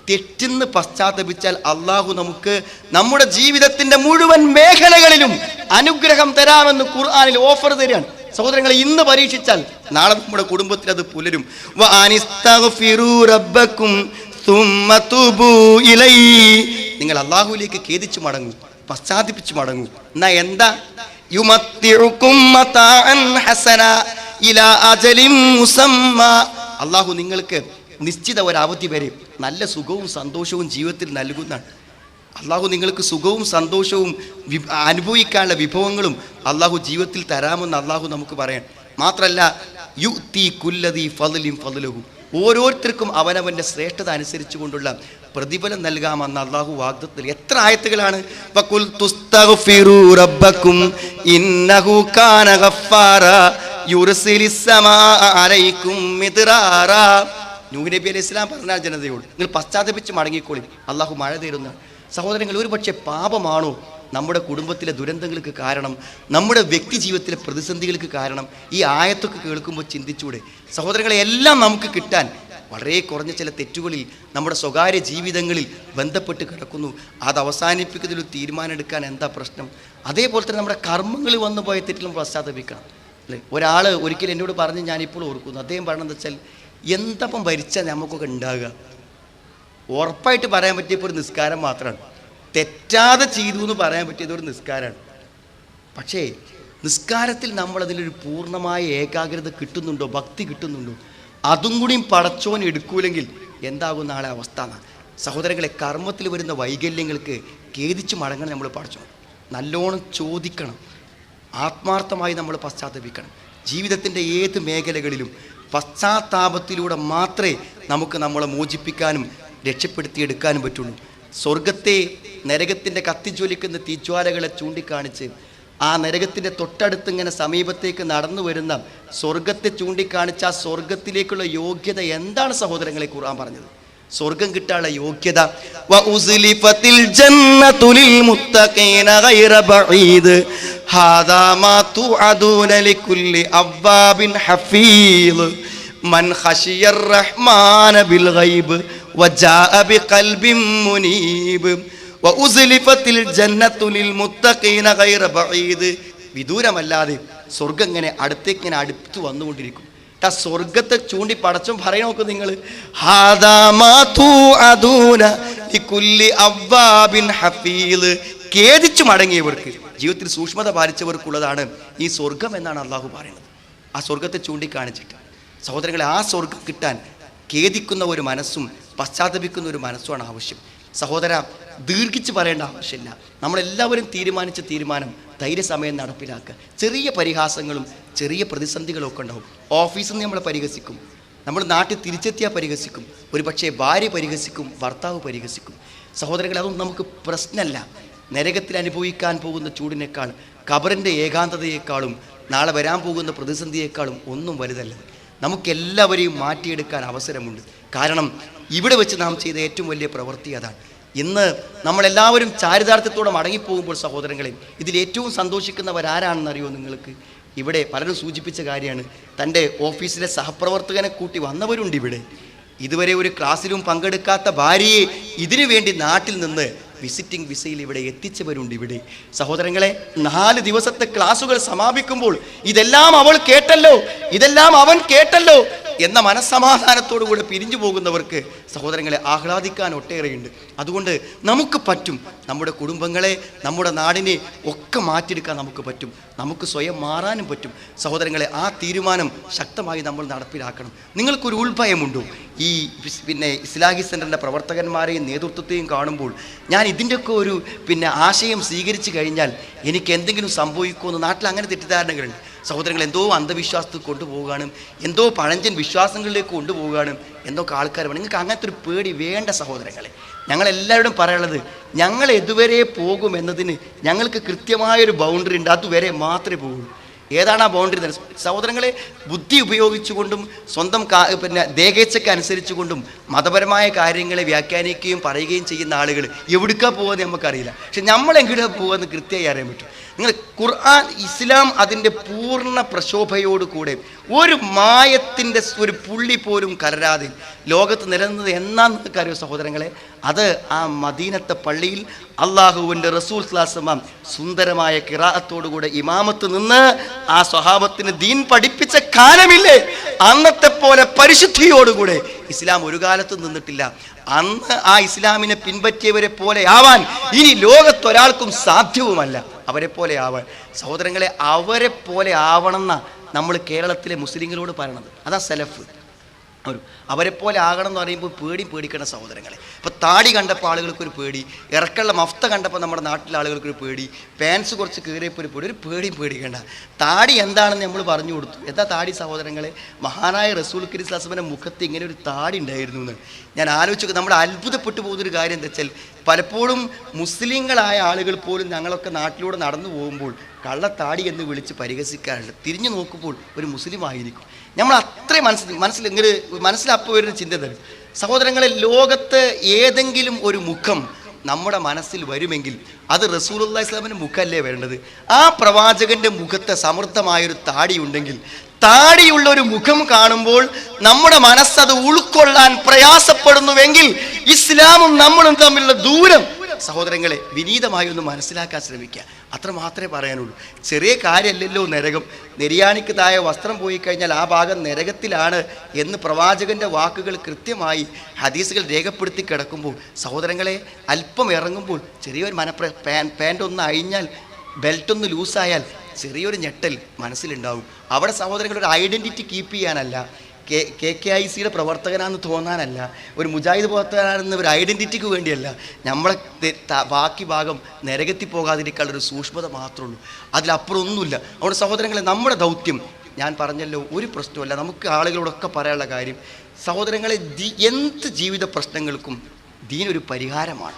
തെറ്റിന്ന് പശ്ചാത്തപിച്ചാൽ അള്ളാഹു നമുക്ക് നമ്മുടെ ജീവിതത്തിന്റെ മുഴുവൻ മേഖലകളിലും അനുഗ്രഹം തരാമെന്ന് ഖുർആനിൽ ഓഫർ തരികയാണ്. സഹോദരങ്ങളെ, ഇന്ന് പരീക്ഷിച്ചാൽ നാളെ നമ്മുടെ കുടുംബത്തിൽ അത് പുലരും. നിങ്ങൾ അള്ളാഹുവിലേക്ക് ഖേദിച്ചു മടങ്ങൂ, പശ്ചാത്തപിച്ചു മടങ്ങൂ. എന്നാ എന്താ? അള്ളാഹു നിങ്ങൾക്ക് നിശ്ചിത ഒരു അവധി വരെ നല്ല സുഖവും സന്തോഷവും ജീവിതത്തിൽ നൽകുന്നതാണ്. അള്ളാഹു നിങ്ങൾക്ക് സുഖവും സന്തോഷവും അനുഭവിക്കാനുള്ള വിഭവങ്ങളും അള്ളാഹു ജീവിതത്തിൽ തരാമെന്ന് അള്ളാഹു നമുക്ക് പറയാൻ മാത്രമല്ല, യുഅ്തി കുല്ലദി ഫളലിൻ ഫളലഹു, ഓരോരുത്തർക്കും അവനവൻ്റെ ശ്രേഷ്ഠത അനുസരിച്ചു കൊണ്ടുള്ള പ്രതിഫലം നൽകാമെന്ന് അള്ളാഹു വാഗ്ദത്തിൽ. എത്ര ആയത്തുകളാണ്! ഫഖുൽ തുസ്തഗ്ഫിറൂ റബ്ബക്കും ഇന്നഹു കാന ഗഫാറാ യുർസിലിസ് സമാഅ അലൈക്കും മിദ്റാറാ. നൂഹ് നബി അലൈഹി സ്വലാം പറഞ്ഞ ജനതയോട്, നിങ്ങൾ പശ്ചാത്തപിച്ച് മടങ്ങിക്കോളി, അള്ളാഹു മഴ തരുന്ന. സഹോദരങ്ങൾ, ഒരു പക്ഷേ പാപമാണോ നമ്മുടെ കുടുംബത്തിലെ ദുരന്തങ്ങൾക്ക് കാരണം, നമ്മുടെ വ്യക്തി ജീവിതത്തിലെ പ്രതിസന്ധികൾക്ക് കാരണം? ഈ ആയത്തൊക്കെ കേൾക്കുമ്പോൾ ചിന്തിച്ചൂടെ? സഹോദരങ്ങളെ, എല്ലാം നമുക്ക് കിട്ടാൻ വളരെ കുറഞ്ഞ ചില തെറ്റുകളിൽ നമ്മുടെ സ്വകാര്യ ജീവിതങ്ങളിൽ ബന്ധപ്പെട്ട് കിടക്കുന്നു. അത് അവസാനിപ്പിക്കുന്നതിൽ ഒരു തീരുമാനം എടുക്കാൻ എന്താ പ്രശ്നം? അതേപോലെ തന്നെ നമ്മുടെ കർമ്മങ്ങളിൽ വന്നു പോയ തെറ്റിലും പശ്ചാത്തപിക്കണം അല്ലേ? ഒരാൾ ഒരിക്കലും എന്നോട് പറഞ്ഞ് ഞാനിപ്പോൾ ഓർക്കുന്നു. അദ്ദേഹം പറഞ്ഞതെന്ന് വെച്ചാൽ, എന്തപ്പം ഭരിച്ചാൽ നമുക്കൊക്കെ ഉണ്ടാകുക? ഉറപ്പായിട്ട് പറയാൻ പറ്റിയപ്പോൾ ഒരു നിസ്കാരം മാത്രമാണ്. തെറ്റാതെ ചെയ്തു എന്ന് പറയാൻ പറ്റിയതൊരു നിസ്കാരമാണ്. പക്ഷേ നിസ്കാരത്തിൽ നമ്മളതിലൊരു പൂർണ്ണമായ ഏകാഗ്രത കിട്ടുന്നുണ്ടോ, ഭക്തി കിട്ടുന്നുണ്ടോ? അതും കൂടിയും പടച്ചോൻ എടുക്കൂലെങ്കിൽ എന്താകും നാളെ അവസ്ഥ? സഹോദരങ്ങളെ, കർമ്മത്തിൽ വരുന്ന വൈകല്യങ്ങൾക്ക് ഖേദിച്ച് മടങ്ങണം. നമ്മൾ പടച്ചോൻ നല്ലോണം ചോദിക്കണം, ആത്മാർത്ഥമായി നമ്മൾ പശ്ചാത്തപിക്കണം. ജീവിതത്തിൻ്റെ ഏത് മേഖലകളിലും പശ്ചാത്താപത്തിലൂടെ മാത്രമേ നമുക്ക് നമ്മളെ മോചിപ്പിക്കാനും രക്ഷപ്പെടുത്തിയെടുക്കാനും പറ്റുള്ളൂ. സ്വർഗത്തെ നരകത്തിൻ്റെ കത്തിജ്വലിക്കുന്ന തീജ്വാലകളെ ചൂണ്ടിക്കാണിച്ച് ആ നരകത്തിൻ്റെ തൊട്ടടുത്ത് ഇങ്ങനെ സമീപത്തേക്ക് നടന്നു വരുന്ന സ്വർഗത്തെ ചൂണ്ടിക്കാണിച്ച് ആ സ്വർഗത്തിലേക്കുള്ള യോഗ്യത എന്താണ് സഹോദരങ്ങളെ ഖുർആൻ പറഞ്ഞത്? സ്വർഗം കിട്ടാനുള്ള യോഗ്യത വഉസ്ലിഫത്തിൽ ജന്നതു ലിൽ മുത്തഖീന ഗൈറ ബഈദ് ഹാദാ മാ തുഅദൂന ലികുല്ലി അവ്വാബിൻ ഹഫീദ് മൻ ഖശിയർ റഹ്മാന ബിൽ ഗൈബ് വജാഅ ബിഖൽബിൻ മുനീബ് വഉസ്ലിഫത്തിൽ ജന്നതു ലിൽ മുത്തഖീന ഗൈറ ബഈദ്. വിദൂരമല്ലാതെ സ്വർഗം ഇങ്ങനെ അടുത്തേക്ക് ഇങ്ങനെ അടുത്ത് വന്നുകൊണ്ടിരിക്കും. ആ സ്വർഗത്തെ ചൂണ്ടി പടച്ചും പറയണ നോക്ക് നിങ്ങൾ, ഖേദിച്ചു മടങ്ങിയവർക്ക്, ജീവിതത്തിൽ സൂക്ഷ്മത പാലിച്ചവർക്കുള്ളതാണ് ഈ സ്വർഗം എന്നാണ് അള്ളാഹു പറയുന്നത്. ആ സ്വർഗത്തെ ചൂണ്ടിക്കാണിച്ചിട്ട് സഹോദരങ്ങളെ, ആ സ്വർഗം കിട്ടാൻ ഖേദിക്കുന്ന ഒരു മനസ്സും പശ്ചാത്തപിക്കുന്ന ഒരു മനസ്സുമാണ് ആവശ്യം. സഹോദര, ദീർഘിച്ച് പറയേണ്ട ആവശ്യമില്ല. നമ്മളെല്ലാവരും തീരുമാനിച്ച തീരുമാനം ധൈര്യസമയം നടപ്പിലാക്കുക. ചെറിയ പരിഹാസങ്ങളും ചെറിയ പ്രതിസന്ധികളും ഒക്കെ ഉണ്ടാവും. ഓഫീസിൽ നിന്ന് നമ്മളെ പരിഹസിക്കും, നമ്മൾ നാട്ടിൽ തിരിച്ചെത്തിയാൽ പരിഹസിക്കും, ഒരു പക്ഷേ ഭാര്യ പരിഹസിക്കും, ഭർത്താവ് പരിഹസിക്കും. സഹോദരങ്ങളെ, അതൊന്നും നമുക്ക് പ്രശ്നമല്ല. നരകത്തിൽ അനുഭവിക്കാൻ പോകുന്ന ചൂടിനേക്കാൾ, ഖബറിൻ്റെ ഏകാന്തതയേക്കാളും, നാളെ വരാൻ പോകുന്ന പ്രതിസന്ധിയേക്കാളും ഒന്നും വലുതല്ല. നമുക്കെല്ലാവരെയും മാറ്റിയെടുക്കാൻ അവസരമുണ്ട്. കാരണം ഇവിടെ വെച്ച് നാം ചെയ്ത ഏറ്റവും വലിയ പ്രവൃത്തി അതാണ്. ഇന്ന് നമ്മളെല്ലാവരും ചാരിതാർത്ഥ്യത്തോടെ മടങ്ങിപ്പോകുമ്പോൾ സഹോദരങ്ങളെ, ഇതിലേറ്റവും സന്തോഷിക്കുന്നവരാരാണെന്നറിയോ നിങ്ങൾക്ക്? ഇവിടെ പലരും സൂചിപ്പിച്ച കാര്യമാണ്. തൻ്റെ ഓഫീസിലെ സഹപ്രവർത്തകനെ കൂട്ടി വന്നവരുണ്ട് ഇവിടെ. ഇതുവരെ ഒരു ക്ലാസ്സിലും പങ്കെടുക്കാത്ത ഭാര്യയെ ഇതിനു വേണ്ടി നാട്ടിൽ നിന്ന് വിസിറ്റിംഗ് വിസയിൽ ഇവിടെ എത്തിച്ചവരുണ്ട് ഇവിടെ. സഹോദരങ്ങളെ, 4 ദിവസത്തെ ക്ലാസ്സുകൾ സമാപിക്കുമ്പോൾ ഇതെല്ലാം അവൾ കേട്ടല്ലോ, ഇതെല്ലാം അവൻ കേട്ടല്ലോ എന്ന മനസ്സമാധാനത്തോടു കൂടെ പിരിഞ്ഞു പോകുന്നവർക്ക് സഹോദരങ്ങളെ ആഹ്ലാദിക്കാൻ ഒട്ടേറെയുണ്ട്. അതുകൊണ്ട് നമുക്ക് പറ്റും, നമ്മുടെ കുടുംബങ്ങളെ, നമ്മുടെ നാടിനെ ഒക്കെ മാറ്റിയെടുക്കാൻ നമുക്ക് പറ്റും. നമുക്ക് സ്വയം മാറാനും പറ്റും. സഹോദരങ്ങളെ, ആ തീരുമാനം ശക്തമായി നമ്മൾ നടപ്പിലാക്കണം. നിങ്ങൾക്കൊരു ഉൾഭയമുണ്ടോ? ഈ ഇസ്ലാഹി സെൻ്ററിൻ്റെ പ്രവർത്തകന്മാരെയും നേതൃത്വത്തെയും കാണുമ്പോൾ ഞാൻ ഇതിൻ്റെയൊക്കെ ഒരു ആശയം സ്വീകരിച്ചു കഴിഞ്ഞാൽ എനിക്ക് എന്തെങ്കിലും സംഭവിക്കുമെന്ന് നാട്ടിൽ അങ്ങനെ തെറ്റിദ്ധാരണകളുണ്ട്. സഹോദരങ്ങൾ, എന്തോ അന്ധവിശ്വാസത്തിൽ കൊണ്ടുപോവുകയാണ്, എന്തോ പഴഞ്ചൻ വിശ്വാസങ്ങളിലേക്ക് കൊണ്ടുപോവുകയാണ് എന്നൊക്കെ ആൾക്കാർ പറയും. നിങ്ങൾക്ക് അങ്ങനത്തെ ഒരു പേടി വേണ്ട സഹോദരങ്ങളെ. ഞങ്ങളെല്ലാവരോടും പറയാനുള്ളത്, ഞങ്ങൾ എതുവരെ പോകുമെന്നതിന് ഞങ്ങൾക്ക് കൃത്യമായൊരു ബൗണ്ടറി ഉണ്ട്. അതുവരെ മാത്രമേ പോകുള്ളൂ. ഏതാണ് ആ ബൗണ്ടറി തന്നെ? സഹോദരങ്ങളെ, ബുദ്ധി ഉപയോഗിച്ചുകൊണ്ടും സ്വന്തം ദേഹേച്ഛയ്ക്ക് അനുസരിച്ചുകൊണ്ടും മതപരമായ കാര്യങ്ങളെ വ്യാഖ്യാനിക്കുകയും പറയുകയും ചെയ്യുന്ന ആളുകൾ എവിടേക്കാ പോകുന്നത് നമുക്കറിയില്ല. പക്ഷെ നമ്മളെങ്ങോട്ടാ പോകുമെന്ന് കൃത്യമായി അറിയാൻ പറ്റും. നിങ്ങൾ ഖുർആൻ ഇസ്ലാം അതിൻ്റെ പൂർണ്ണ പ്രശോഭയോടുകൂടെ ഒരു മായത്തിൻ്റെ ഒരു പുള്ളി പോലും കലരാതെ ലോകത്ത് നിലനിന്നത് എന്നാന്ന് നിങ്ങൾക്കറിയോ സഹോദരങ്ങളെ? അത് ആ മദീനത്തെ പള്ളിയിൽ അള്ളാഹുവിൻ്റെ റസൂൽ സ്വല്ലല്ലാഹു അലൈഹി വസല്ലം സുന്ദരമായ ഖിറാഅത്തോടുകൂടെ ഇമാമത്ത് നിന്ന് ആ സ്വഹാബത്തിന് ദീൻ പഠിപ്പിച്ച കാലമില്ലേ, അന്നത്തെ പോലെ പരിശുദ്ധിയോടുകൂടെ ഇസ്ലാം ഒരു കാലത്തും നിന്നിട്ടില്ല. അന്ന് ആ ഇസ്ലാമിനെ പിൻപറ്റിയവരെ പോലെ ആവാൻ ഇനി ലോകത്തൊരാൾക്കും സാധ്യവുമല്ല. അവരെ പോലെ ആവാൻ സഹോദരങ്ങളെ, അവരെ പോലെ ആവണമെന്ന നമ്മൾ കേരളത്തിലെ മുസ്ലിങ്ങളോട് പറയണത്. അതാ സലഫ്. അവരെ പോലെ ആകണം എന്ന് പറയുമ്പോൾ പേടിക്കണം സഹോദരങ്ങളെ. ഇപ്പോൾ താടി കണ്ടപ്പോൾ ആളുകൾക്കൊരു പേടി, ഇറക്കുള്ള മഫ്ത കണ്ടപ്പോൾ നമ്മുടെ നാട്ടിലെ ആളുകൾക്കൊരു പേടി, പാൻസ് കുറച്ച് കീറിയപ്പോൾ ഒരു പേടി. ഒരു പേടിക്കേണ്ട. താടി എന്താണെന്ന് നമ്മൾ പറഞ്ഞു കൊടുത്തു. എന്താ താടി സഹോദരങ്ങളെ? മഹാനായ റസൂൽ കരീം സ്വല്ലല്ലാഹു അലൈഹി വസല്ലം മുഖത്ത് ഇങ്ങനെ ഒരു താടി ഉണ്ടായിരുന്നു എന്ന് ഞാൻ ആലോചിച്ചു. നമ്മൾ അത്ഭുതപ്പെട്ടു പോകുന്നൊരു കാര്യം എന്താ വെച്ചാൽ, പലപ്പോഴും മുസ്ലിങ്ങളായ ആളുകൾ പോലും ഞങ്ങളൊക്കെ നാട്ടിലൂടെ നടന്നു പോകുമ്പോൾ കള്ളത്താടി എന്ന് വിളിച്ച് പരിഹസിക്കാറുണ്ട്. തിരിഞ്ഞു നോക്കുമ്പോൾ ഒരു മുസ്ലിം ആയിരിക്കും. നമ്മൾ അത്രയും മനസ്സിലപ്പോൾ വരുന്ന ചിന്ത തരും സഹോദരങ്ങളെ. ലോകത്ത് ഏതെങ്കിലും ഒരു മുഖം നമ്മുടെ മനസ്സിൽ വരുമെങ്കിൽ അത് റസൂലുള്ളാഹി സ്വല്ലല്ലാഹു അലൈഹി വസല്ലമിന്റെ മുഖമല്ലേ വരേണ്ടത്? ആ പ്രവാചകന്റെ മുഖത്തെ സമൃദ്ധമായൊരു താടി ഉണ്ടെങ്കിൽ, താടിയുള്ള ഒരു മുഖം കാണുമ്പോൾ നമ്മുടെ മനസ്സത് ഉൾക്കൊള്ളാൻ പ്രയാസപ്പെടുന്നുവെങ്കിൽ ഇസ്ലാമും നമ്മളും തമ്മിലുള്ള ദൂരം സഹോദരങ്ങളെ വിനീതമായി ഒന്ന് മനസ്സിലാക്കാൻ ശ്രമിക്കുക. അത്ര മാത്രമേ പറയാനുള്ളൂ. ചെറിയ കാര്യമല്ലല്ലോ നരകം. നെരിയാണിക്ക് താഴെ വസ്ത്രം പോയി കഴിഞ്ഞാൽ ആ ഭാഗം നരകത്തിലാണ് എന്ന് പ്രവാചകന്റെ വാക്കുകൾ കൃത്യമായി ഹദീസുകൾ രേഖപ്പെടുത്തി കിടക്കുമ്പോൾ സഹോദരങ്ങളെ, അല്പം ഇറങ്ങുമ്പോൾ ചെറിയൊരു പാൻ്റ് ഒന്ന് അഴിഞ്ഞാൽ, ബെൽറ്റൊന്ന് ലൂസായാൽ ചെറിയൊരു ഞെട്ടൽ മനസ്സിലുണ്ടാവും. അവിടെ സഹോദരങ്ങൾ ഒരു ഐഡൻറ്റിറ്റി കീപ്പ് ചെയ്യാനല്ല, KKICയുടെ പ്രവർത്തകനാണെന്ന് തോന്നാനല്ല, ഒരു മുജാഹിദ് പ്രവർത്തകനാണെന്ന് ഒരു ഐഡൻറ്റിറ്റിക്ക് വേണ്ടിയല്ല, നമ്മളെ ബാക്കി ഭാഗം നരകത്തിൽ പോകാതിരിക്കാനുള്ളൊരു സൂക്ഷ്മത മാത്രമേ ഉള്ളൂ. അതിലപ്പുറം ഒന്നുമില്ല. അവിടെ സഹോദരങ്ങളെ, നമ്മുടെ ദൗത്യം ഞാൻ പറഞ്ഞല്ലോ, ഒരു പ്രശ്നമല്ല. നമുക്ക് ആളുകളോടൊക്കെ പറയാനുള്ള കാര്യം സഹോദരങ്ങളെ, എന്ത് ജീവിത പ്രശ്നങ്ങൾക്കും ദീനൊരു പരിഹാരമാണ്.